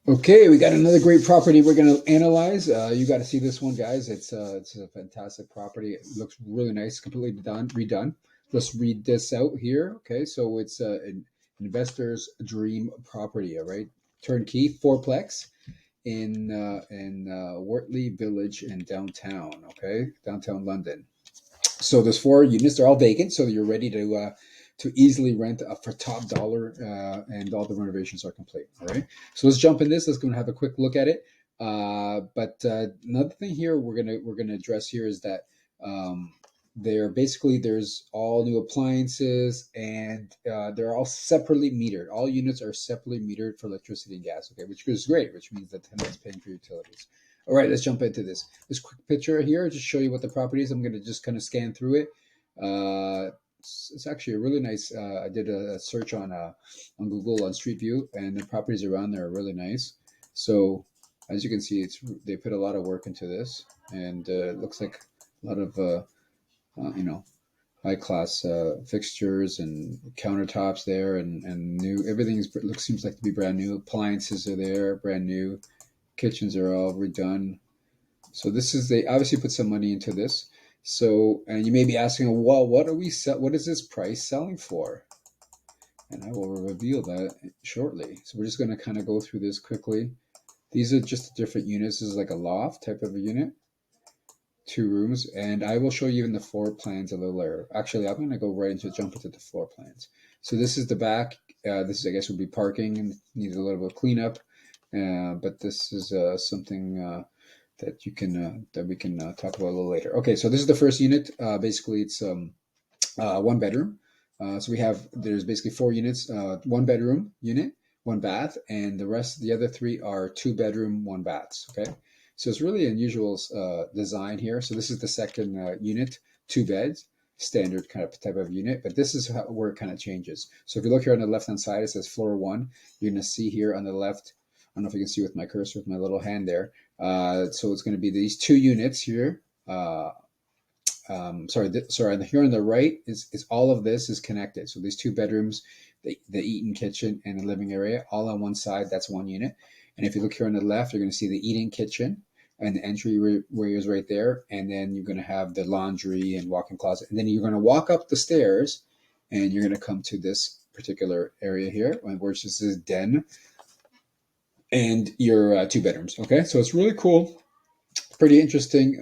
Okay, we got another great property we're going to analyze. You got to see this one, guys. It's a fantastic property. It looks really nice, completely done, redone. Let's read this out here. Okay, so it's an investor's dream property. All right, turnkey, fourplex in Wortley Village in downtown. Okay, downtown London. So there's four units. They're all vacant, so you're ready to easily rent for top dollar, and all the renovations are complete. All right. So let's jump in this. Let's go and have a quick look at it. But another thing here we're gonna address here is that they're basically there's all new appliances and they're all separately metered. All units are separately metered for electricity and gas. Okay, which is great, which means the tenant's paying for utilities. All right, let's jump into this. This quick picture here, just show you what the property is. I'm going to just kind of scan through it. It's actually a really nice. I did a search on Google on Street View, and the properties around there are really nice. So as you can see, they put a lot of work into this, and it looks like a lot of you know, high class fixtures and countertops there, and new everything's looks seems like to be brand new. Appliances are there, brand new. Kitchens are all redone. So this is they obviously put some money into this. So and you may be asking, well, what is this price selling for? And I will reveal that shortly. So we're just going to kind of go through this quickly. These are just different units. This is like a loft type of a unit, two rooms, and I will show you in the floor plans a little later. Actually, I'm going to go right into jump into the floor plans. So this is the back. This is, I guess, would be parking and needs a little bit of cleanup. But this is something that you can that we can talk about a little later. Okay, so this is the first unit. Basically, it's one bedroom. So there's basically four units: one bedroom unit, one bath, and the other three are two bedroom, one baths. Okay, so it's really unusual design here. So this is the second unit, two beds, standard kind of type of unit. But this is where it kind of changes. So if you look here on the left hand side, it says floor one. You're going to see here on the left. I don't know if you can see with my cursor with my little hand there. So it's going to be these two units here. Sorry. Here on the right is all of this is connected. So these two bedrooms, the eating kitchen and the living area, all on one side. That's one unit. And if you look here on the left, you're going to see the eating kitchen and the entry is right there. And then you're going to have the laundry and walk-in closet. And then you're going to walk up the stairs, and you're going to come to this particular area here, which is this den and your two bedrooms. Okay, so it's really cool, pretty interesting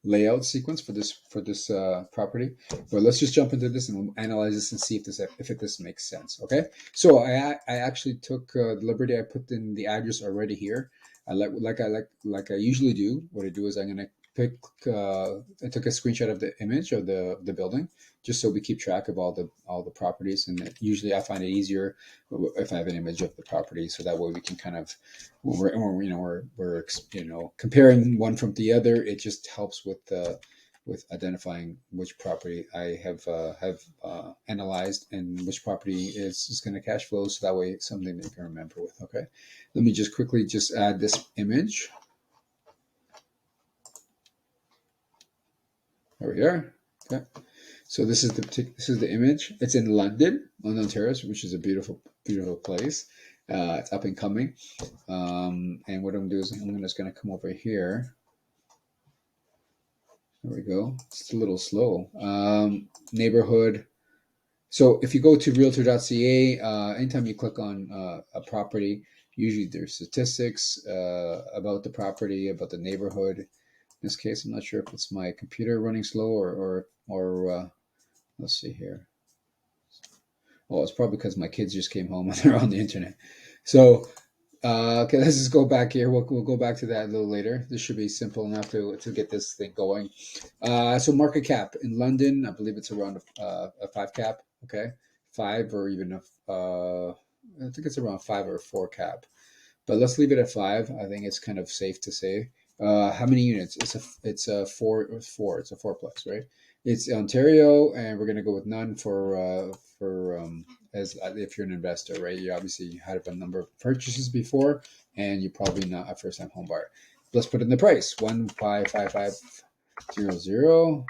layout sequence for this property. But let's just jump into this and we'll analyze this and see if this makes sense. Okay, so I actually took the liberty. I put in the address already here. I usually do. What I do is I'm gonna pick. I took a screenshot of the image of the building, just so we keep track of all the properties. And usually I find it easier if I have an image of the property, so that way we can kind of we're comparing one from the other. It just helps with identifying which property I have analyzed and which property is going to cash flow. So that way it's something that you can remember with. Okay, let me just quickly just add this image. There we are. Okay, so this is the image. It's in London, Ontario, which is a beautiful place. It's up and coming. And what I'm doing is I'm just going to come over here. There we go. It's a little slow. Neighborhood. So if you go to realtor.ca, anytime you click on a property, usually there's statistics about the property, about the neighborhood. In this case, I'm not sure if it's my computer running slow or let's see here. Well, it's probably because my kids just came home and they're on the internet. So okay, let's just go back here. We'll go back to that a little later. This should be simple enough to get this thing going. So market cap in London, I believe it's around a 5 cap. Okay, 5 or even I think it's around 5 or a 4 cap. But let's leave it at 5. I think it's kind of safe to say. How many units? It's a four. It's a fourplex, right? It's Ontario, and we're gonna go with none as if you're an investor, right? You obviously had a number of purchases before, and you're probably not a first-time home buyer. Let's put in the price: 155,500.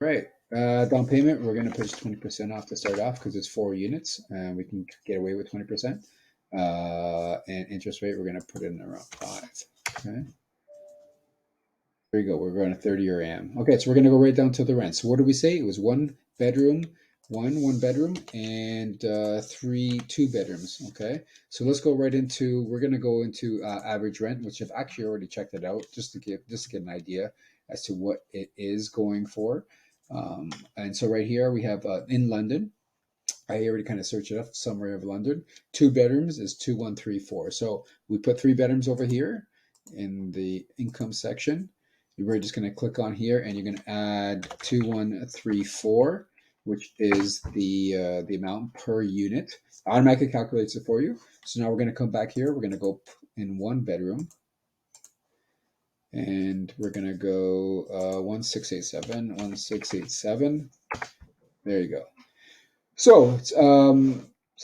Right. Down payment, we're gonna push 20% off to start off because it's 4 units, and we can get away with 20%. And interest rate, we're going to put it in around 5. Okay. There you go. We're going to 30-year AM. Okay, so we're going to go right down to the rent. So what did we say? It was one bedroom, and 3 2 bedrooms. Okay, so let's go right into. We're going to go into average rent, which I've actually already checked it out just to get an idea as to what it is going for. And so right here we have in London. I already kind of searched it up. Summary of London. 2 bedrooms is 2134. So we put 3 bedrooms over here in the income section. We're just going to click on here, and you're going to add 2134, which is the amount per unit. Automatically calculates it for you. So now we're going to come back here. We're going to go in 1 bedroom, and we're going to go 1687. There you go. So it's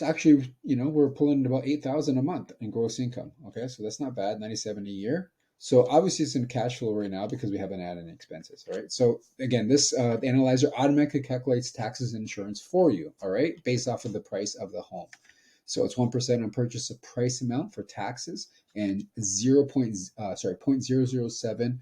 actually, we're pulling about 8,000 a month in gross income. Okay, so that's not bad, 97 a year. So obviously it's in cash flow right now because we haven't added any expenses. All right. So again, this the analyzer automatically calculates taxes and insurance for you. All right, based off of the price of the home. So it's 1% on purchase of price amount for taxes and 0.007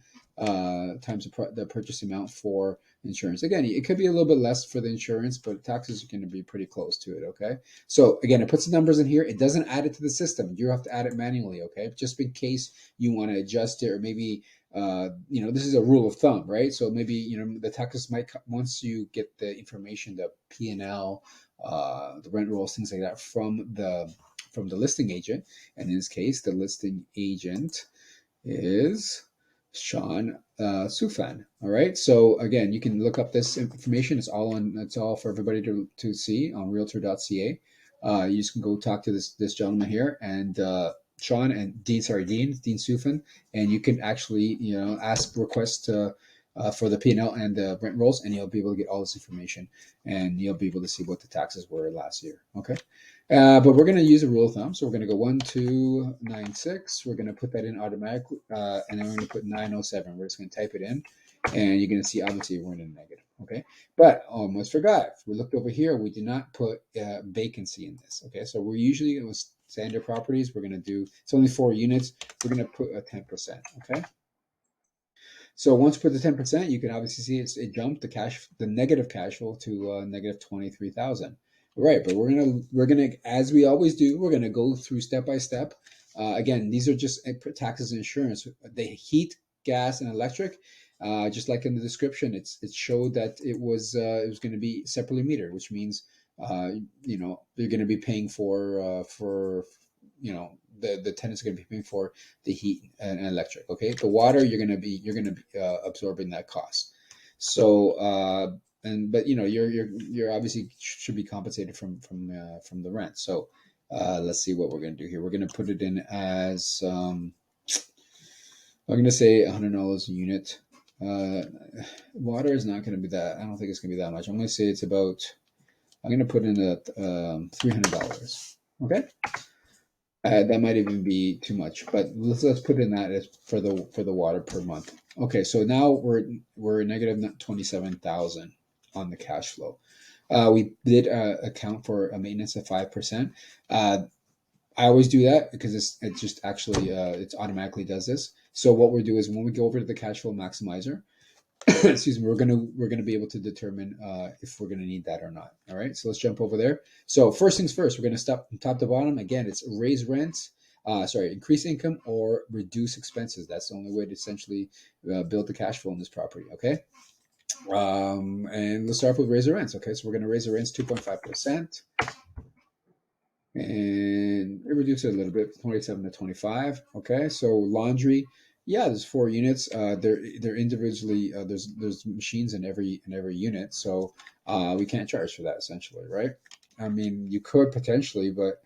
times the purchase amount for insurance. Again, it could be a little bit less for the insurance, but taxes are going to be pretty close to it. Okay. So again, it puts the numbers in here. It doesn't add it to the system. You have to add it manually. Okay. Just in case you want to adjust it, or maybe, this is a rule of thumb, right? So maybe, the taxes might, once you get the information, the P&L, the rent rolls, things like that from the listing agent. And in this case, the listing agent is Sean Sufan. All right. So again, you can look up this information. It's all for everybody to see on realtor.ca. You just can go talk to this gentleman here, and Sean and Dean Sufan, and you can actually ask requests for the P&L and the rent rolls, and you'll be able to get all this information, and you'll be able to see what the taxes were last year. Okay. But we're going to use a rule of thumb. So we're going to go 1296. We're going to put that in automatically. And then we're going to put 907. We're just going to type it in. And you're going to see, obviously, we're in a negative. Okay. But almost forgot. If we looked over here, we did not put vacancy in this. Okay. So we're usually, with standard properties, we're going to do, it's only 4 units. We're going to put a 10%. Okay. So once you put the 10%, you can obviously see it jumped the negative cash flow to negative 23,000. Right, but we're gonna as we always do, we're gonna go through step by step. Again, these are just taxes and insurance. The heat, gas, and electric, just like in the description, it showed that it was going to be separately metered, which means you're going to be paying for the tenants are going to be paying for the heat and electric. Okay, the water you're going to be absorbing that cost. So but you're obviously should be compensated from the rent. So let's see what we're going to do here. We're going to put it in as I'm going to say $100 a unit. Water is not going to be that. I don't think it's going to be that much. I'm going to say it's about. I'm going to put in a $300. Okay. That might even be too much, but let's put in that as for the water per month. Okay, so now we're negative 27,000 on the cash flow. We did account for a maintenance of 5%. I always do that because it just actually it automatically does this. So what we do is when we go over to the cash flow maximizer, excuse me, we're gonna be able to determine if we're gonna need that or not. All right, so let's jump over there. So first things first, we're gonna stop from top to bottom. Again, it's raise rents, increase income or reduce expenses. That's the only way to essentially build the cash flow in this property. Okay, and let's start with raise the rents. Okay, so we're gonna raise the rents 2.5%. And it reduced it a little bit, 27 to 25. Okay, so laundry, yeah, there's 4 units. They're individually. There's machines in every unit, so we can't charge for that essentially, right? I mean, you could potentially, but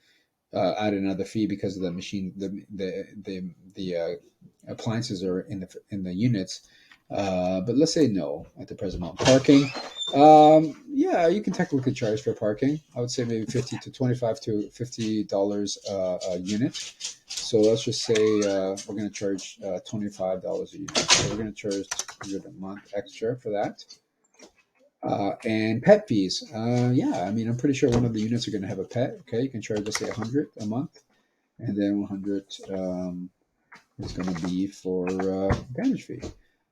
add another fee because of the machine. The appliances are in the units. But let's say no at the present moment. Parking, yeah, you can technically charge for parking. I would say maybe $25 to $50 a unit. So let's just say we're going to charge $25 a unit. So we're going to charge $200 a month extra for that. And pet fees. Yeah, I mean, I'm pretty sure one of the units are going to have a pet. Okay, you can charge, let's say, $100 a month. and then 100 is going to be for damage fee.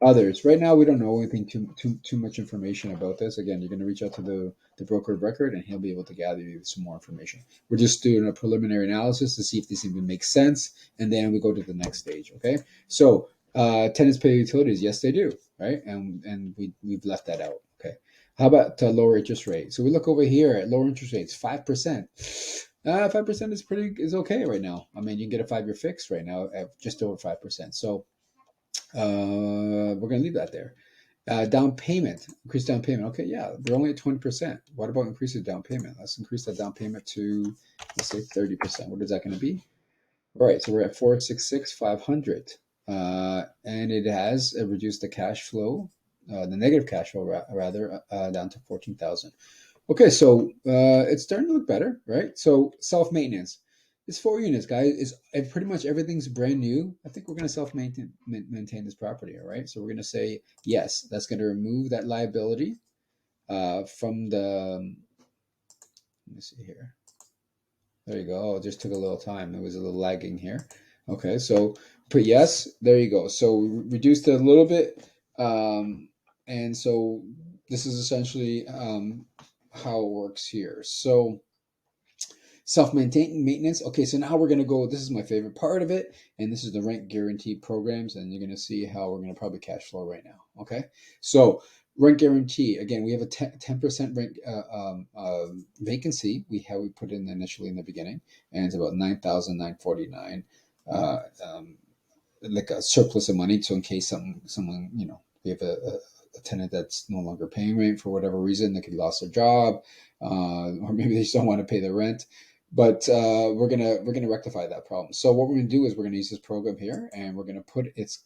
Others, right now we don't know anything too much information about this. Again, you're going to reach out to the broker of record, and he'll be able to gather you some more information. We're just doing a preliminary analysis to see if this even makes sense, and then we go to the next stage. Okay, so tenants pay utilities. Yes, they do, right? And we've left that out. Okay, how about lower interest rate? So we look over here at lower interest rates, 5%. 5% is okay right now. I mean, you can get a 5-year fix right now at just over 5%. So we're going to leave that there. Down payment, increased down payment. Okay, yeah, we're only at 20%. What about increasing down payment? Let's increase that down payment to, let's say, 30%. What is that going to be? All right, so we're at 466,500, and it has reduced the cash flow, the negative cash flow rather, down to 14,000. Okay, so it's starting to look better, right? So self-maintenance. It's 4 units, guys. It's pretty much everything's brand new. I think we're going to maintain this property, all right? So we're going to say yes. That's going to remove that liability from the. Let me see here. There you go. Oh, it just took a little time. It was a little lagging here. Okay, so put yes. There you go. So we reduced it a little bit, and so this is essentially how it works here. So self-maintained maintenance. Okay, so now we're going to go, this is my favorite part of it, and this is the rent guarantee programs, and you're going to see how we're going to probably cash flow right now. Okay, so rent guarantee, again, we have a 10% rent vacancy. We put in initially in the beginning, and it's about 9,949, like a surplus of money. So in case someone, we have a tenant that's no longer paying rent for whatever reason, they could lost their job, or maybe they just don't want to pay their rent. But we're gonna rectify that problem. So what we're gonna do is we're gonna use this program here, and we're gonna put it's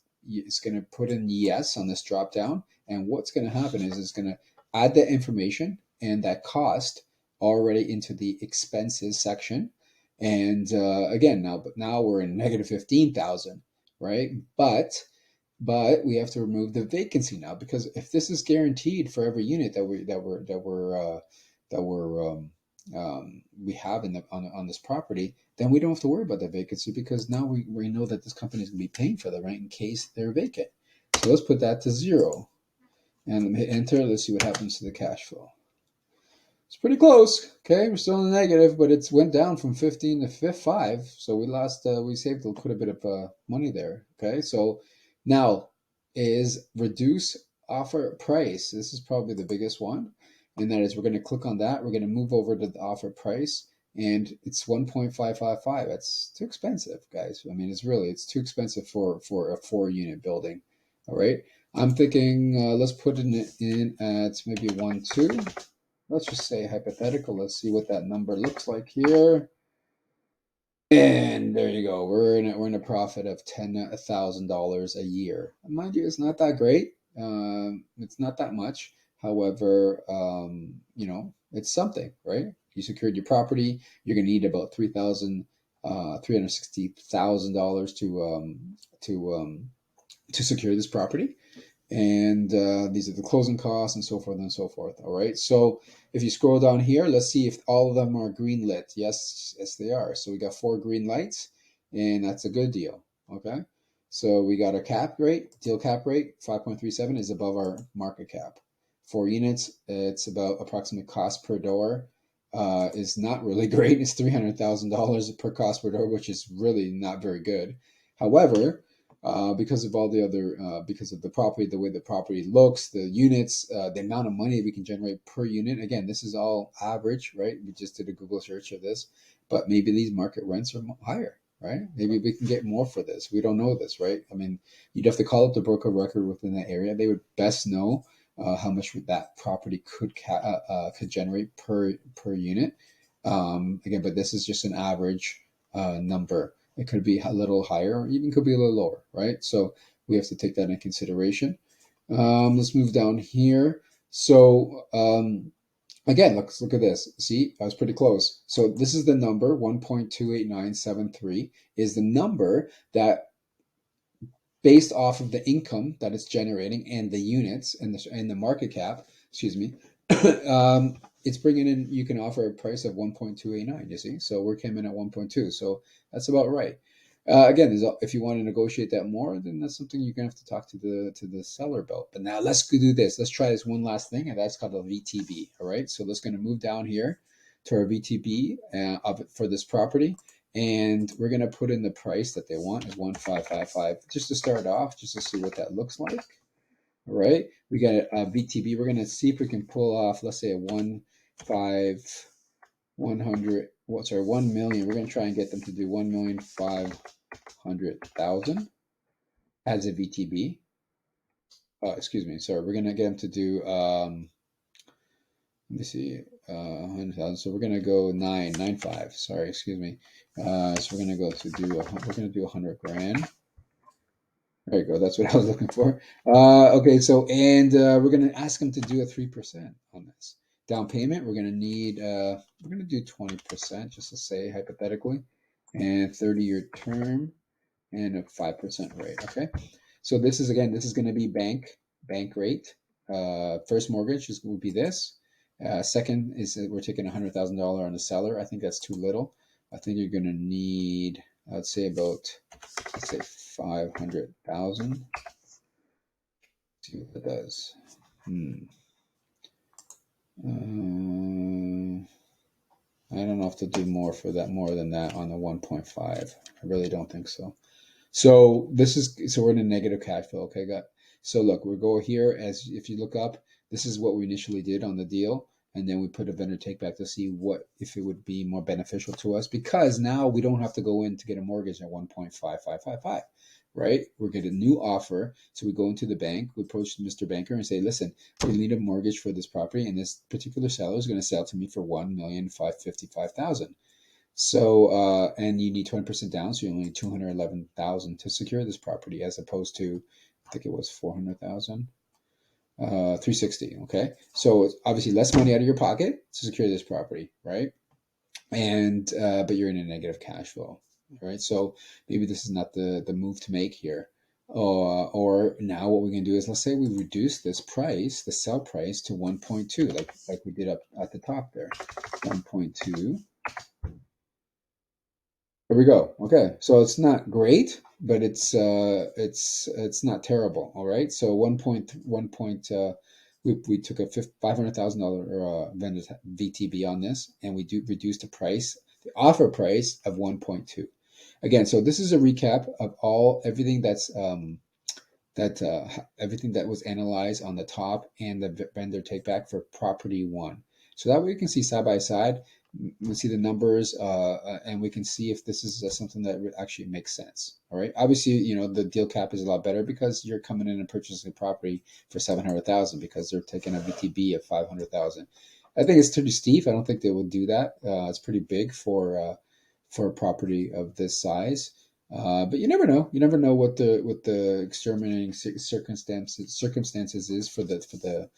gonna put in yes on this drop down. And what's gonna happen is it's gonna add that information and that cost already into the expenses section. And again, now we're in negative 15,000, right? But we have to remove the vacancy now, because if this is guaranteed for every unit we have on this property, then we don't have to worry about the vacancy, because now we know that this company is going to be paying for the rent in case they're vacant. So let's put that to 0, and hit enter. Let's see what happens to the cash flow. It's pretty close. Okay, we're still in the negative, but it's went down from 15 to 5. So we saved quite a bit of money there. Okay, so now is reduce offer price. This is probably the biggest one, and that is we're going to click on that. We're going to move over to the offer price, and it's 1.555. That's too expensive, guys. I mean, it's too expensive for a 4-unit building. All right, I'm thinking let's put it in at maybe 1.2. Let's just say hypothetical. Let's see what that number looks like here. And there you go. We're in a profit of $10,000 a year. Mind you, it's not that great. It's not that much. However, it's something, right? You secured your property. You're gonna need about $360,000 to secure this property. And these are the closing costs and so forth and so forth. All right. So if you scroll down here, let's see if all of them are green lit. Yes, they are. So we got 4 green lights, and that's a good deal. Okay. So we got our deal cap rate, 5.37 is above our market cap. 4 units, it's about approximate cost per door. Is not really great. It's $300,000 per cost per door, which is really not very good. However, because of all the other, because of the property, the way the property looks, the units, the amount of money we can generate per unit. Again, this is all average, right? We just did a Google search of this, but maybe these market rents are higher, right? Maybe we can get more for this. We don't know this, right? I mean, you'd have to call up the broker record within that area. They would best know how much that property could generate per unit. Again, but this is just an average number. It could be a little higher, or even could be a little lower, right? So we have to take that into consideration. Let's move down here. So again, let's look at this. See, I was pretty close. So this is the number, 1.28973 is the number that, based off of the income that it's generating and the units and the market cap, excuse me, it's bringing in, you can offer a price of 1.289, you see? So we came in at 1.2. So that's about right. Again, if you want to negotiate that more, then that's something you're gonna have to talk to the seller about. But now let's do this. Let's try this one last thing, and that's called a VTB. All right. So let's gonna move down here to our VTB for this property, and we're gonna put in the price that they want is 1,555, just to start off, just to see what that looks like. All right. We got a VTB. We're gonna see if we can pull off, let's say a 1 million. We're gonna try and get them to do 1,500,000 as a VTB. Excuse me. Sorry, we're gonna get them to do. Let me see. 100,000. So we're gonna go 995. Sorry, excuse me. So we're gonna go to do. We're gonna do 100,000. There you go. That's what I was looking for. Okay. So we're gonna ask them to do a 3% on this down payment. We're gonna need. We're gonna do 20%, just to say hypothetically, and 30-year term and a 5% rate. Okay. So this is going to be bank rate. First mortgage will be this. Second is that we're taking $100,000 on the seller. I think that's too little. I think you're going to need, let's say 500,000. See what it does. I don't know if to do more than that on the 1.5. I really don't think so. So we're in a negative cash flow. Okay, so look, we'll go here, as if you look up, this is what we initially did on the deal, and then we put a vendor take back to see if it would be more beneficial to us, because now we don't have to go in to get a mortgage at 1.5555, right? We're getting a new offer, so we go into the bank, we approach Mr. Banker and say, listen, we need a mortgage for this property, and this particular seller is going to sell to me for 1,555,000. So, and you need 20% down, so you only need 211,000 to secure this property, as opposed to, I think it was 400,000, 360. Okay, so it's obviously less money out of your pocket to secure this property, right? And but you're in a negative cash flow, right? So maybe this is not the move to make here. Or now what we're gonna do is, let's say we reduce this price, the sell price, to 1.2, like we did up at the top there, 1.2. There we go. Okay, so it's not great, but it's not terrible. All right. So we took a $500,000 vendor VTB on this, and we reduced the price, the offer price of 1.2. Again, so this is a recap of everything everything that was analyzed on the top, and the vendor take back for property one. So that way you can see side by side. We see the numbers, and we can see if this is something that actually makes sense. All right. Obviously, the deal cap is a lot better because you're coming in and purchasing a property for 700,000, because they're taking a VTB of 500,000. I think it's pretty steep. I don't think they will do that. It's pretty big for a property of this size. But you never know. You never know what the exterminating circumstances is for the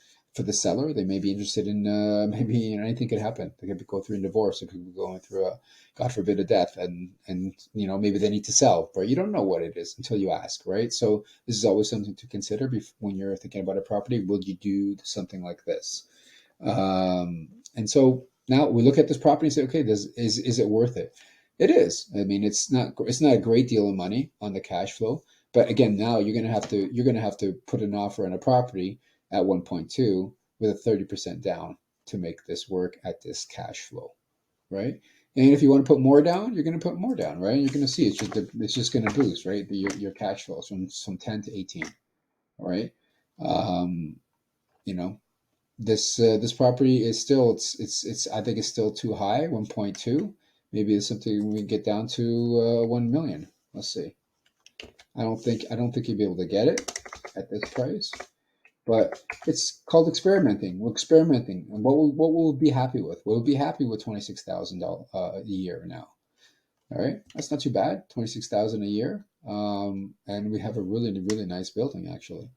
seller. They may be interested in maybe anything could happen. They could go through a divorce. They could be going through a, God forbid, a death, and maybe they need to sell. But you don't know what it is until you ask, right? So this is always something to consider when you're thinking about a property. Will you do something like this? And so now we look at this property and say, okay, is it worth it? It is. I mean, it's not a great deal of money on the cash flow, but again, now you're gonna have to put an offer on a property at 1.2 with a 30% down to make this work at this cash flow, right? And if you want to put more down, you're going to put more down, right? You're going to see it's just going to boost, right? Your cash flows from 10 to 18, all right? This property is still it's I think it's still too high, 1.2. Maybe it's something we get down to 1 million. Let's see. I don't think you'd be able to get it at this price, but it's called experimenting. We're experimenting, and what will we be happy with? We'll be happy with $26,000 a year now. All right, that's not too bad. 26,000 a year, and we have a really really nice building actually.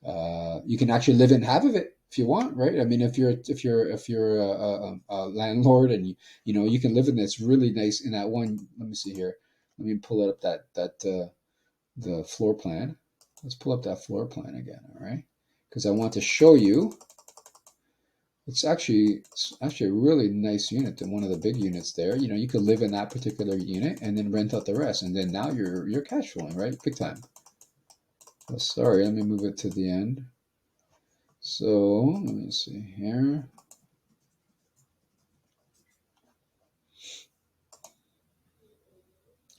You can actually live in half of it if you want, right? I mean, if you're a landlord, and you can live in this really nice in that one. Let me see here. Let me pull up the floor plan. Let's pull up that floor plan again, all right? Because I want to show you It's actually a really nice unit and one of the big units there. You could live in that particular unit and then rent out the rest, and then now you're cash flowing, right? Big time. Oh, sorry, let me move it to the end. So let me see here.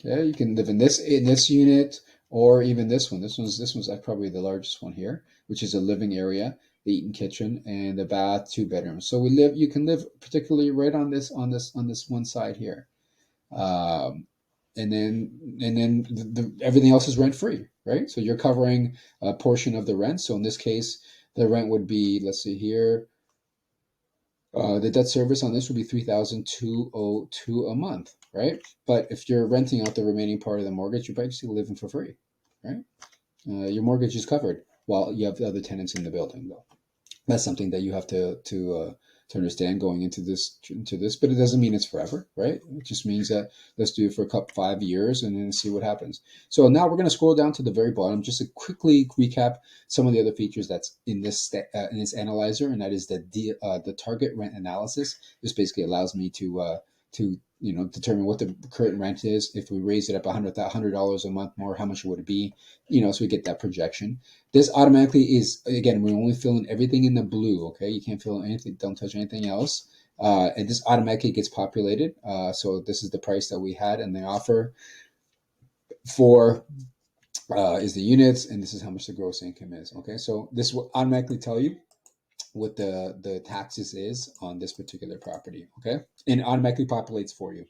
Okay, you can live in this unit or even this one. This one's probably the largest one here, which is a living area, the eating kitchen, and the bath, 2 bedrooms. So you can live particularly right on this one side here. Um, and then everything else is rent free, right? So you're covering a portion of the rent. So in this case, the rent would be, let's see here, the debt service on this would be 3,202 a month, right? But if you're renting out the remaining part of the mortgage, you're basically living for free, right? Your mortgage is covered while you have the other tenants in the building, though. That's something that you have to understand going into this, but it doesn't mean it's forever, right? It just means that let's do it for a couple 5 years and then see what happens. So now we're going to scroll down to the very bottom just to quickly recap some of the other features that's in this analyzer, and that is the target rent analysis. This basically allows me to determine what the current rent is. If we raise it up $100 a month more, how much would it be? So we get that projection. This automatically is, again, we're only filling everything in the blue, okay? You can't fill anything, don't touch anything else. And this automatically gets populated. So this is the price that we had and the offer for is the units, and this is how much the gross income is, okay? So this will automatically tell you what the taxes is on this particular property, okay? And it automatically populates for you.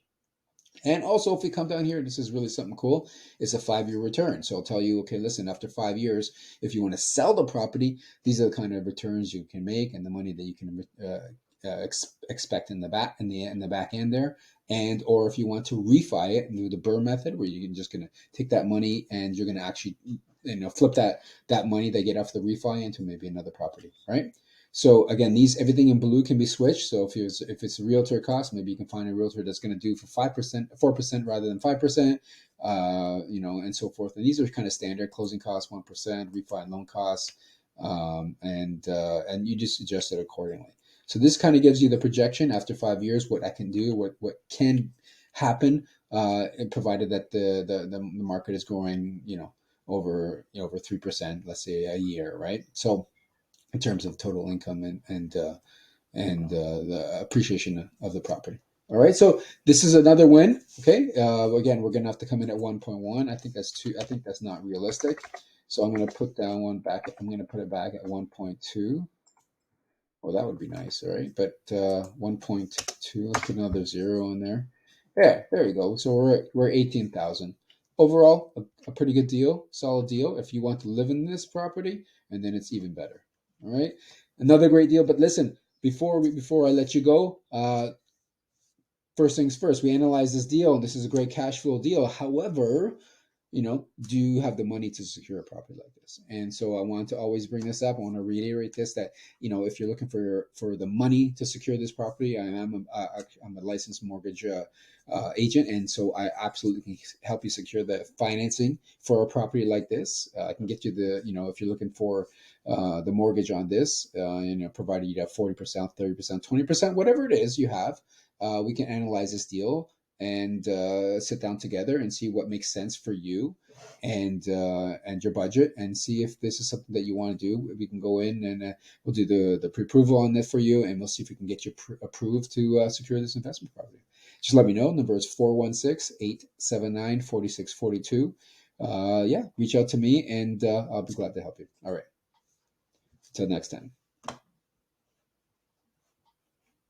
And also, if we come down here, this is really something cool. It's a 5-year return. So I'll tell you, okay, listen, after 5 years, if you want to sell the property, these are the kind of returns you can make and the money that you can expect in the back end there. And or if you want to refi it and do the BRRRR method, where you're just going to take that money and you're going to actually flip that money they get off the refi into maybe another property, right? So again, everything in blue can be switched. So if it's a realtor cost, maybe you can find a realtor that's going to do for 5%, 4% rather than 5%, and so forth. And these are kind of standard closing costs, 1%, refi and loan costs, and you just adjust it accordingly. So this kind of gives you the projection after 5 years, what I can do, what can happen, provided that the market is growing, over 3%, let's say a year, right? So in terms of total income and the appreciation of the property. All right, so this is another win. Okay, again, we're gonna have to come in at 1.1. I think that's too. I think that's not realistic. So I'm gonna put down one back. I'm gonna put it back at 1.2. Well, that would be nice, all right? But 1.2. Let's put another zero in there. Yeah, there you go. So we're 18,000 overall. A pretty good deal, solid deal. If you want to live in this property, and then it's even better. All right, another great deal. But listen, before I let you go, first things first. We analyze this deal, and this is a great cash flow deal. However, do you have the money to secure a property like this? And so I want to always bring this up. I want to reiterate this, that, if you're looking for the money to secure this property, I'm a licensed mortgage agent. And so I absolutely can help you secure the financing for a property like this. I can get you if you're looking for the mortgage on this, provided you have 40%, 30%, 20%, whatever it is you have, we can analyze this deal and sit down together and see what makes sense for you and your budget, and see if this is something that you want to do. We can go in and we'll do the pre-approval on this for you, and we'll see if we can get you approved to secure this investment property. Just let me know. Number is 416-879-4642. Yeah, reach out to me and I'll be glad to help you. All right. Until next time.